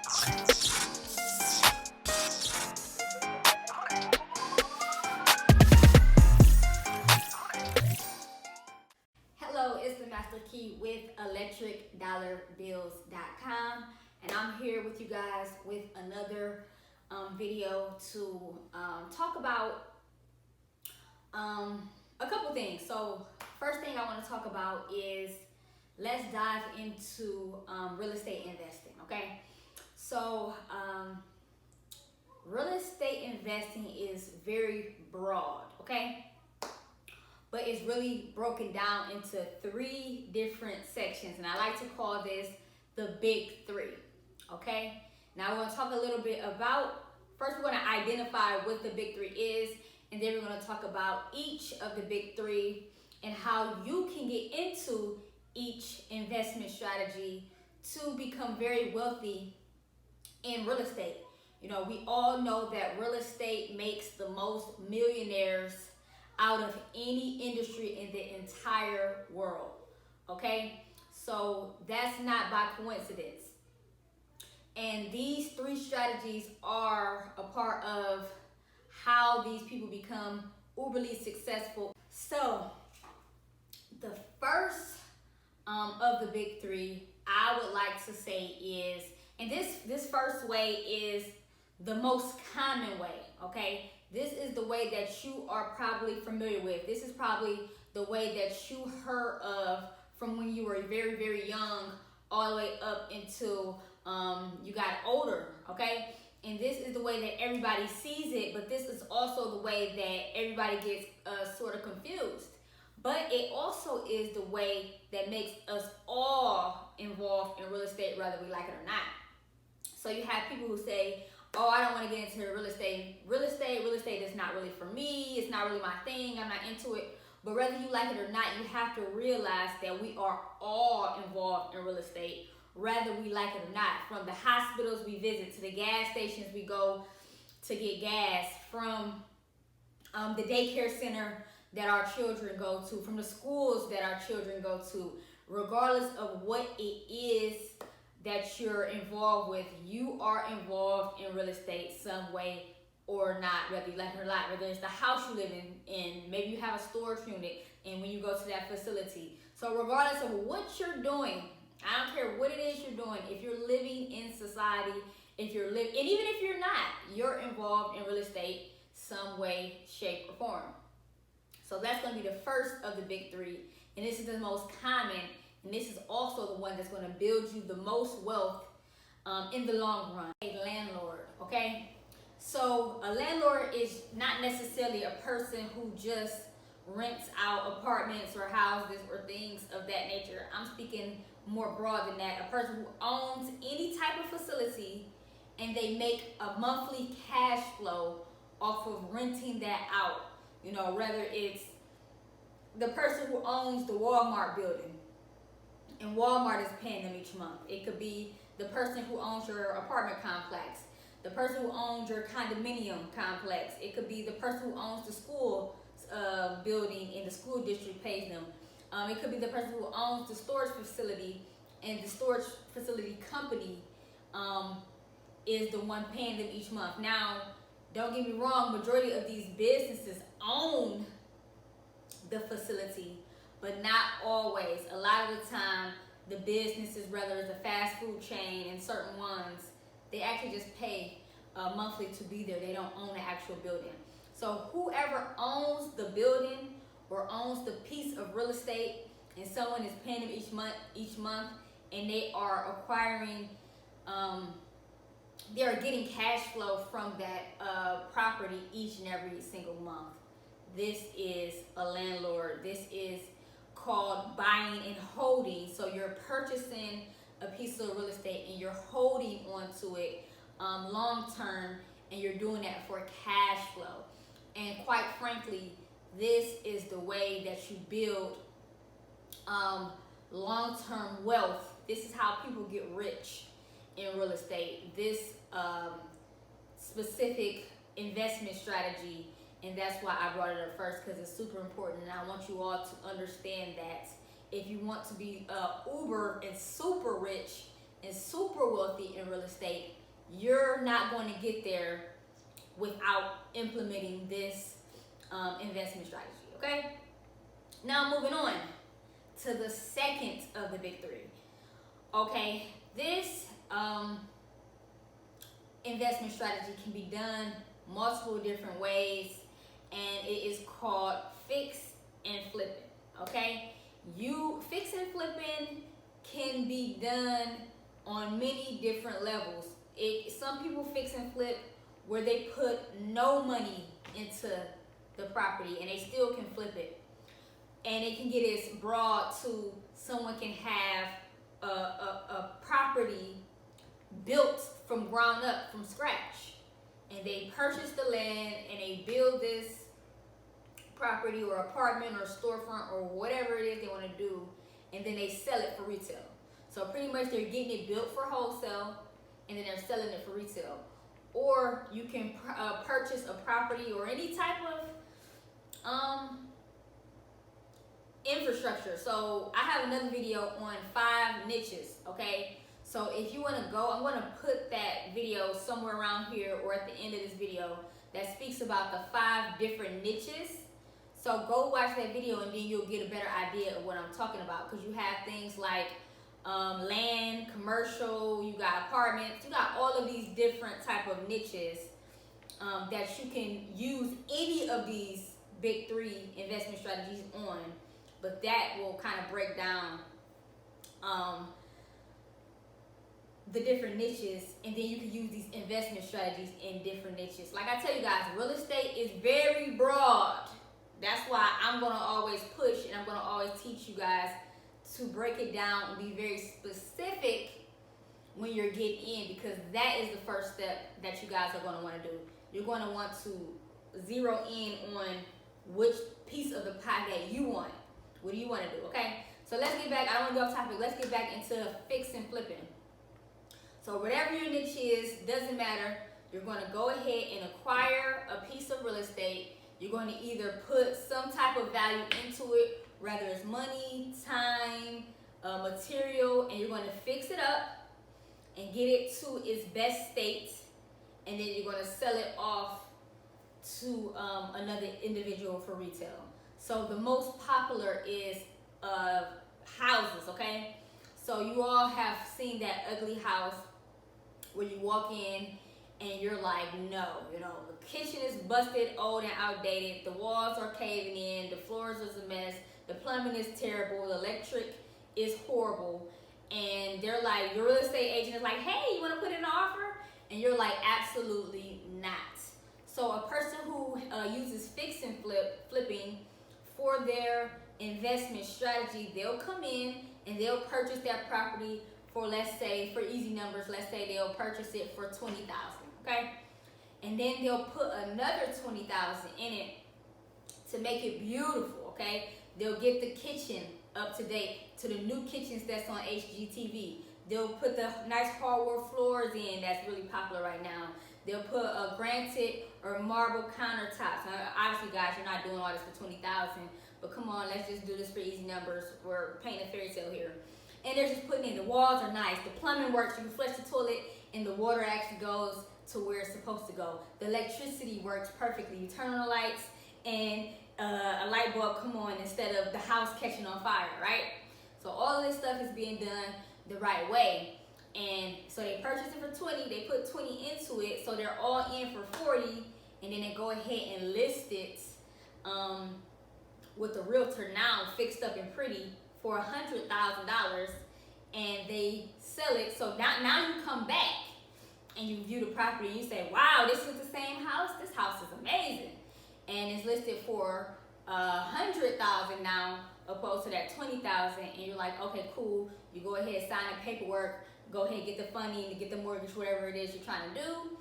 Hello, it's the Master Key with electricdollarbills.com, and I'm here with you guys with another video to talk about a couple things. So first thing I want to talk about is let's dive into real estate investing. Okay, so real estate investing is very broad. Okay, but it's really broken down into three different sections, and I like to call this the big three. Okay, now we're going to talk a little bit about, first we're going to identify what the big three is, and then we're going to talk about each of the big three and how you can get into each investment strategy to become very wealthy in real estate. You know, we all know that real estate makes the most millionaires out of any industry in the entire world. Okay, so that's not by coincidence. And these three strategies are a part of how these people become uberly successful. So the first of the big three I would like to say is, and this first way is the most common way. Okay, this is the way that you are probably familiar with. This is probably the way that you heard of from when you were very, very young all the way up until you got older. Okay, and this is the way that everybody sees it, but this is also the way that everybody gets sort of confused. But it also is the way that makes us all involved in real estate, whether we like it or not. So you have people who say, oh, I don't want to get into real estate. Real estate is not really for me. It's not really my thing. I'm not into it. But whether you like it or not, you have to realize that we are all involved in real estate, whether we like it or not. From the hospitals we visit, to the gas stations we go to get gas, from the daycare center that our children go to, from the schools that our children go to, regardless of what it is that you're involved with, you are involved in real estate some way or not, whether you like it or not, whether it's the house you live in, maybe you have a storage unit, and when you go to that facility. So regardless of what you're doing, I don't care what it is you're doing, if you're living in society, and even if you're not, you're involved in real estate some way, shape, or form. So that's going to be the first of the big three, and this is the most common, and this is also the one that's going to build you the most wealth in the long run. A landlord, okay? So a landlord is not necessarily a person who just rents out apartments or houses or things of that nature. I'm speaking more broad than that. A person who owns any type of facility and they make a monthly cash flow off of renting that out. You know, whether it's the person who owns the Walmart building and Walmart is paying them each month. It could be the person who owns your apartment complex, the person who owns your condominium complex. It could be the person who owns the school building and the school district pays them. It could be the person who owns the storage facility and the storage facility company is the one paying them each month. Now, don't get me wrong, majority of these businesses own the facility, but not always. A lot of the time, the businesses, whether it's a fast food chain and certain ones, they actually just pay monthly to be there. They don't own the actual building. So whoever owns the building or owns the piece of real estate and someone is paying them each month, and they are acquiring they are getting cash flow from that property each and every single month. This is a landlord. This is called buying and holding. So you're purchasing a piece of real estate and you're holding onto it long term, and you're doing that for cash flow. And quite frankly, this is the way that you build long-term wealth. This is how people get rich in real estate. This specific investment strategy, and that's why I brought it up first, because it's super important, and I want you all to understand that if you want to be uber and super rich, and super wealthy in real estate, you're not going to get there without implementing this investment strategy, okay? Now moving on to the second of the big three. Okay, this investment strategy can be done multiple different ways, and it is called fix and flipping. Okay, fix and flipping can be done on many different levels. Some people fix and flip where they put no money into the property and they still can flip it, and it can get as broad to someone can have a property built from ground up, from scratch, and they purchase the land and they build this property or apartment or storefront or whatever it is they want to do, and then they sell it for retail. So pretty much they're getting it built for wholesale and then they're selling it for retail. Or you can purchase a property or any type of infrastructure. So I have another video on 5 niches, okay? So if you want to go, I'm going to put that video somewhere around here or at the end of this video that speaks about the 5 different niches. So go watch that video and then you'll get a better idea of what I'm talking about, because you have things like land, commercial, you got apartments, you got all of these different type of niches that you can use any of these big 3 investment strategies on, but that will kind of break down the different niches, and then you can use these investment strategies in different niches. Like I tell you guys, real estate is very broad. That's why I'm going to always push and I'm going to always teach you guys to break it down and be very specific when you're getting in, because that is the first step that you guys are going to want to do. You're going to want to zero in on which piece of the pie that you want. What do you want to do, okay? So let's get back. I don't want to go off topic. Let's get back into fix and flipping. So whatever your niche is, doesn't matter. You're going to go ahead and acquire a piece of real estate. You're going to either put some type of value into it, whether it's money, time, material, and you're going to fix it up and get it to its best state, and then you're going to sell it off to another individual for retail. So the most popular is houses, okay? So you all have seen that ugly house where you walk in and you're like, no, you know, the kitchen is busted, old and outdated, the walls are caving in, the floors is a mess, the plumbing is terrible, the electric is horrible, and they're like, your real estate agent is like, hey, you want to put in an offer? And you're like, absolutely not. So a person who uses fix and flipping for their investment strategy, they'll come in and they'll purchase that property for, let's say, for easy numbers, let's say they'll purchase it for $20,000, okay? And then they'll put another $20,000 in it to make it beautiful, okay? They'll get the kitchen up to date to the new kitchens that's on HGTV. They'll put the nice hardwood floors in that's really popular right now. They'll put a granite or marble countertops. Now, obviously, guys, you're not doing all this for $20,000, but come on, let's just do this for easy numbers. We're painting a fairy tale here. And they're just putting in, the walls are nice, the plumbing works, you can flush the toilet, and the water actually goes to where it's supposed to go. The electricity works perfectly. You turn on the lights, and a light bulb come on instead of the house catching on fire, right? So all of this stuff is being done the right way. And so they purchased it for 20, they put 20 into it, so they're all in for 40, and then they go ahead and list it with a realtor now, fixed up and pretty, for $100,000, and they sell it. So now you come back and you view the property and you say, wow, this is the same house. This house is amazing, and it's listed for $100,000 now, opposed to that $20,000. And you're like, okay, cool. You go ahead, sign the paperwork, go ahead, get the funding to get the mortgage, whatever it is you're trying to do.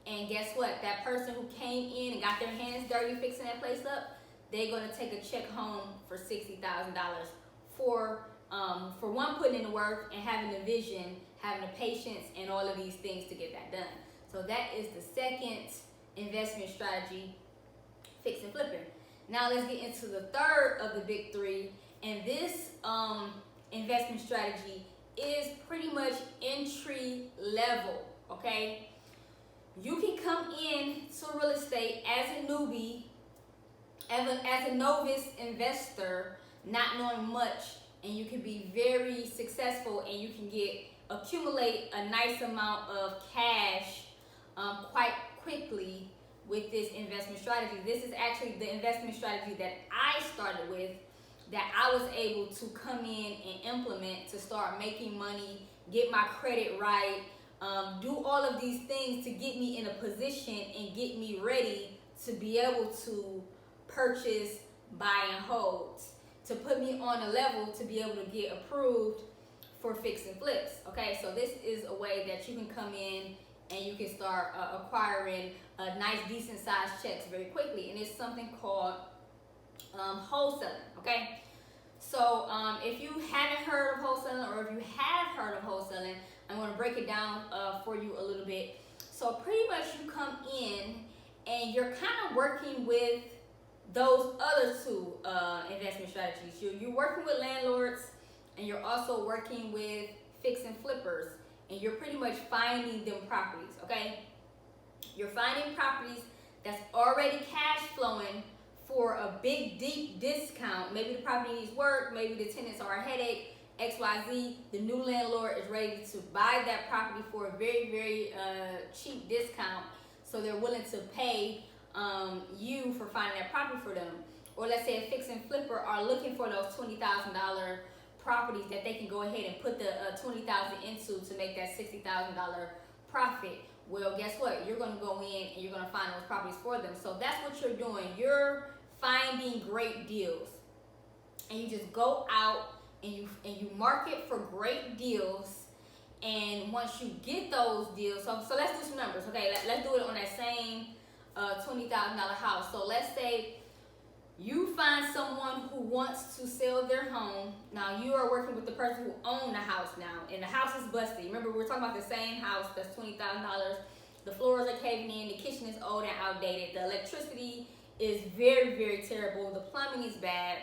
And guess what? That person who came in and got their hands dirty fixing that place up, they're gonna take a check home for $60,000 for one, putting in the work and having the vision, having the patience, and all of these things to get that done. So that is the second investment strategy, fix and flipping. Now let's get into the third of the big 3, and this investment strategy is pretty much entry level, okay? You can come in to real estate as a newbie, as a novice investor, not knowing much, and you can be very successful, and you can accumulate a nice amount of cash quite quickly with this investment strategy. This is actually the investment strategy that I started with, that I was able to come in and implement to start making money, get my credit right, do all of these things to get me in a position and get me ready to be able to purchase, buy, and hold, to put me on a level to be able to get approved for fix and flips. Okay, so this is a way that you can come in and you can start acquiring nice, decent sized checks very quickly, and it's something called wholesaling. Okay, so if you haven't heard of wholesaling, or if you have heard of wholesaling, I'm going to break it down for you a little bit. So pretty much you come in and you're kind of working with those other two investment strategies. You're working with landlords, and you're also working with fix and flippers, and you're pretty much finding them properties, okay? You're finding properties that's already cash flowing for a big, deep discount. Maybe the property needs work, maybe the tenants are a headache, XYZ. The new landlord is ready to buy that property for a very, very cheap discount, so they're willing to pay you for finding that property for them. Or let's say a fix and flipper are looking for those $20,000 properties that they can go ahead and put the $20,000 into to make that $60,000 profit. Well, guess what? You're going to go in and you're going to find those properties for them. So that's what you're doing. You're finding great deals, and you just go out and you market for great deals. And once you get those deals, so let's do some numbers. Okay, let's do it on that same $20,000 house. So let's say you find someone who wants to sell their home. Now you are working with the person who owns the house now, and the house is busted. Remember, we're talking about the same house that's $20,000. The floors are caving in, the kitchen is old and outdated, the electricity is very, very terrible, the plumbing is bad,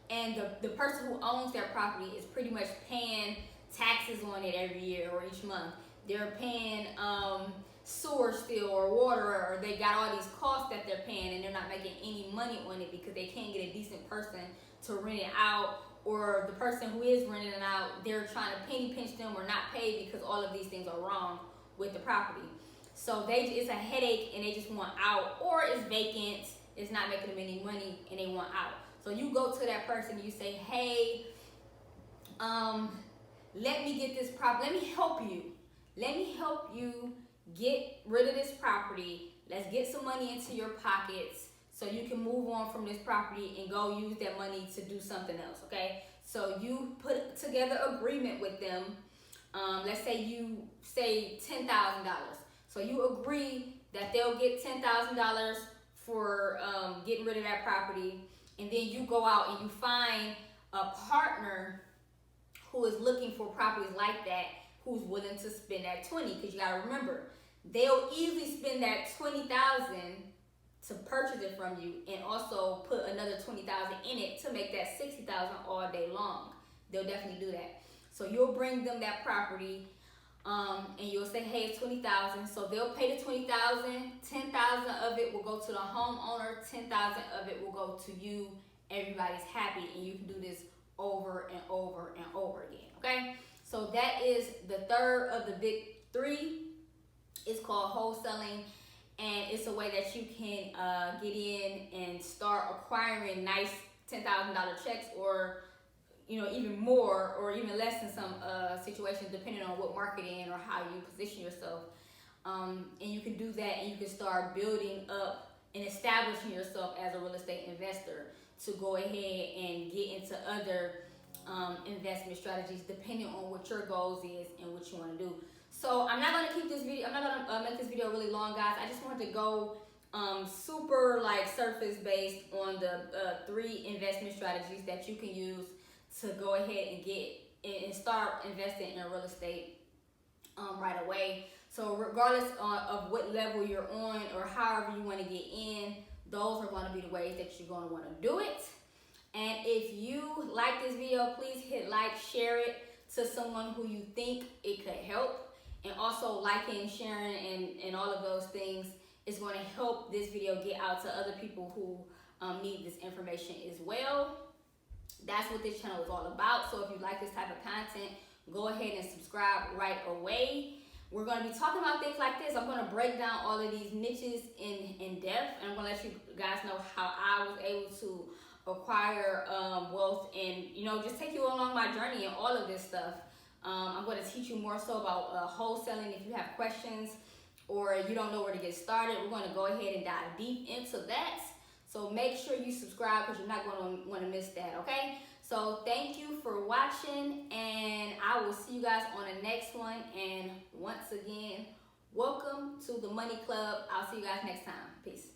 and the person who owns their property is pretty much paying taxes on it every year or each month. They're paying sewer still, or water, or they got all these costs that they're paying, and they're not making any money on it because they can't get a decent person to rent it out, or the person who is renting it out, they're trying to penny pinch them or not pay because all of these things are wrong with the property. So it's a headache and they just want out, or it's vacant, it's not making them any money and they want out. So you go to that person and you say, hey, let me get this property, let me help you get rid of this property. Let's get some money into your pockets so you can move on from this property and go use that money to do something else, okay? So you put together an agreement with them. Let's say you say $10,000. So you agree that they'll get $10,000 for getting rid of that property, and then you go out and you find a partner who is looking for properties like that, who's willing to spend that 20, because you gotta remember, they'll easily spend that 20,000 to purchase it from you, and also put another 20,000 in it to make that 60,000 all day long. They'll definitely do that. So you'll bring them that property, and you'll say, hey, it's 20,000. So they'll pay the 20,000. 10,000 of it will go to the homeowner. 10,000 of it will go to you. Everybody's happy, and you can do this over and over and over again. Okay. So that is the third of the big three. It's called wholesaling, and it's a way that you can get in and start acquiring nice $10,000 checks, or even more, or even less in some situations, depending on what market you're in or how you position yourself. And you can do that, and you can start building up and establishing yourself as a real estate investor to go ahead and get into other investment strategies depending on what your goals is and what you want to do. So I'm not going to keep this video, I'm not going to make this video really long, guys. I just wanted to go super surface based on the 3 investment strategies that you can use to go ahead and get and start investing in real estate right away. So regardless of what level you're on or however you want to get in, those are going to be the ways that you're going to want to do it. And if you like this video, please hit like, share it, to someone who you think it could help. And also liking, sharing, and all of those things is going to help this video get out to other people who need this information as well. That's what this channel is all about. So if you like this type of content, go ahead and subscribe right away. We're going to be talking about things like this. I'm going to break down all of these niches in depth, and I'm going to let you guys know how I was able to acquire wealth, and just take you along my journey and all of this stuff. I'm going to teach you more so about wholesaling. If you have questions or you don't know where to get started, we're going to go ahead and dive deep into that. So make sure you subscribe, because you're not going to want to miss that, okay? So thank you for watching, and I will see you guys on the next one. And once again, welcome to the Money Club. I'll see you guys next time. Peace.